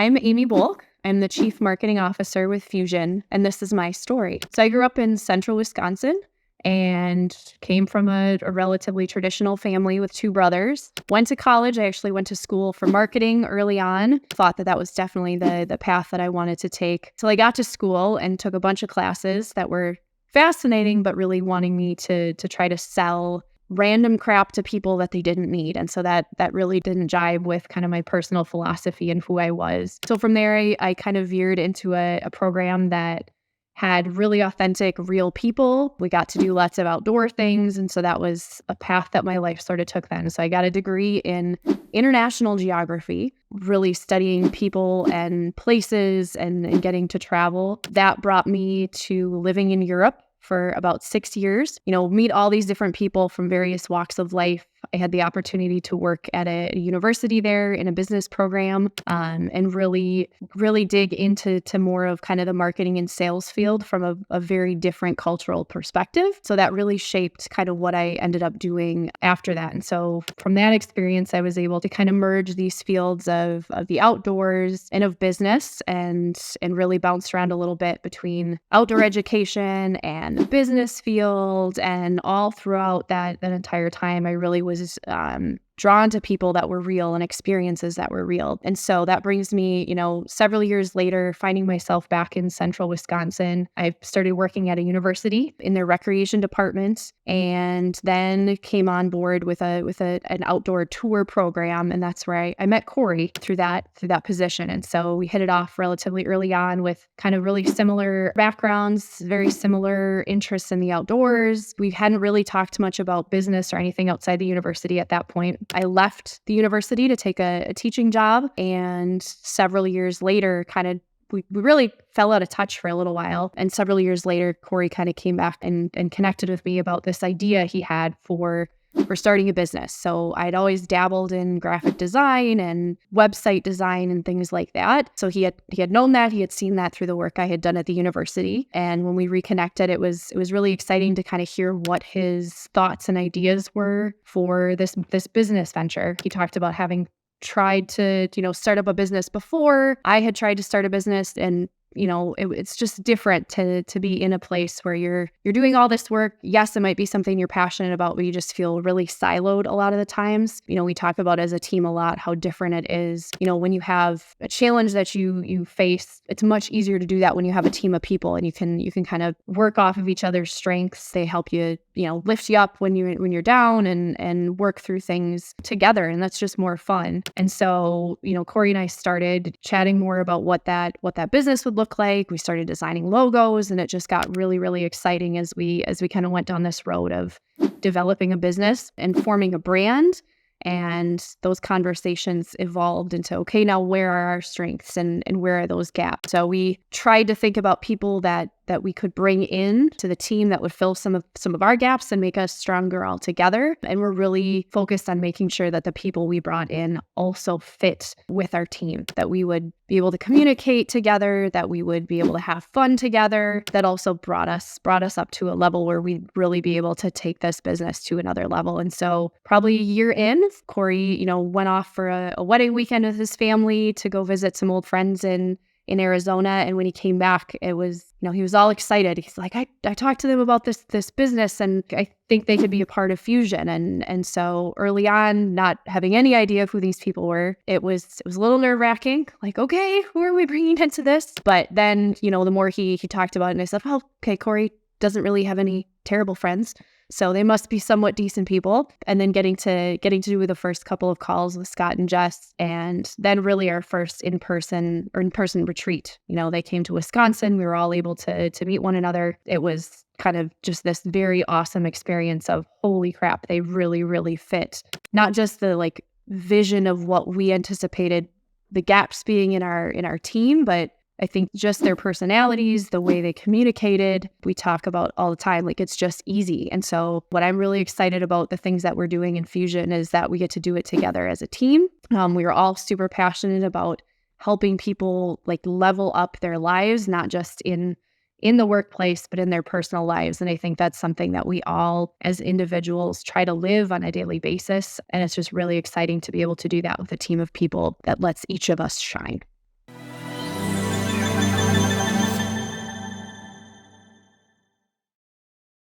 I'm Amy Boelk. I'm the Chief Marketing Officer with Fusion, and this is my story. So I grew up in central Wisconsin and came from a relatively traditional family with two brothers. Went to college. I actually went to school for marketing early on. Thought that was definitely the path that I wanted to take. So I got to school and took a bunch of classes that were fascinating, but really wanting me to try to sell random crap to people that they didn't need. And so that really didn't jive with kind of my personal philosophy and who I was. So from there, I kind of veered into a program that had really authentic, real people. We got to do lots of outdoor things. And so that was a path that my life sort of took then. So I got a degree in international geography, really studying people and places and getting to travel. That brought me to living in Europe for about 6 years, meet all these different people from various walks of life. I had the opportunity to work at a university there in a business program, and really dig into more of kind of the marketing and sales field from a very different cultural perspective. So that really shaped kind of what I ended up doing after that. And so from that experience, I was able to kind of merge these fields of the outdoors and of business and really bounced around a little bit between outdoor education and the business field. And all throughout that entire time, I really was drawn to people that were real and experiences that were real. And so that brings me, several years later, finding myself back in central Wisconsin. I started working at a university in their recreation department, and then came on board with an outdoor tour program. And that's where I met Corey through that position. And so we hit it off relatively early on with kind of really similar backgrounds, very similar interests in the outdoors. We hadn't really talked much about business or anything outside the university at that point. I left the university to take a teaching job, and several years later, we really fell out of touch for a little while. And several years later, Corey kind of came back and connected with me about this idea he had for starting a business. So I'd always dabbled in graphic design and website design and things like that. So he had known that, he had seen that through the work I had done at the university. And when we reconnected, it was really exciting to kind of hear what his thoughts and ideas were for this business venture. He talked about having tried to, start up a business before. I had tried to start a business, and it's just different to be in a place where you're doing all this work. Yes, it might be something you're passionate about, but you just feel really siloed a lot of the times. We talk about as a team a lot how different it is. When you have a challenge that you face, it's much easier to do that when you have a team of people, and you can kind of work off of each other's strengths. They help you, lift you up when you're down and work through things together, and that's just more fun. And so, Corey and I started chatting more about what that business would look like. We started designing logos, and it just got really, really exciting as we kind of went down this road of developing a business and forming a brand. And those conversations evolved into, okay, now where are our strengths and where are those gaps? So we tried to think about people that we could bring in to the team that would fill some of our gaps and make us stronger all together. And we're really focused on making sure that the people we brought in also fit with our team, that we would be able to communicate together, that we would be able to have fun together. That also brought us up to a level where we'd really be able to take this business to another level. And so probably a year in, Corey, went off for a wedding weekend with his family to go visit some old friends in Arizona. And when he came back, it was, he was all excited. He's like, I talked to them about this business, and I think they could be a part of Fusion. And so early on, not having any idea of who these people were, it was a little nerve-wracking. Like, okay, who are we bringing into this? But then, the more he talked about it, and I said, well, okay, Corey doesn't really have any terrible friends, so they must be somewhat decent people. And then getting to do the first couple of calls with Scott and Jess, and then really our first in-person retreat. They came to Wisconsin. We were all able to meet one another. It was kind of just this very awesome experience of, holy crap, they really, really fit. Not just the vision of what we anticipated the gaps being in our team, but I think just their personalities, the way they communicated, we talk about all the time, it's just easy. And so what I'm really excited about the things that we're doing in Fusion is that we get to do it together as a team. We are all super passionate about helping people level up their lives, not just in the workplace, but in their personal lives. And I think that's something that we all as individuals try to live on a daily basis. And it's just really exciting to be able to do that with a team of people that lets each of us shine.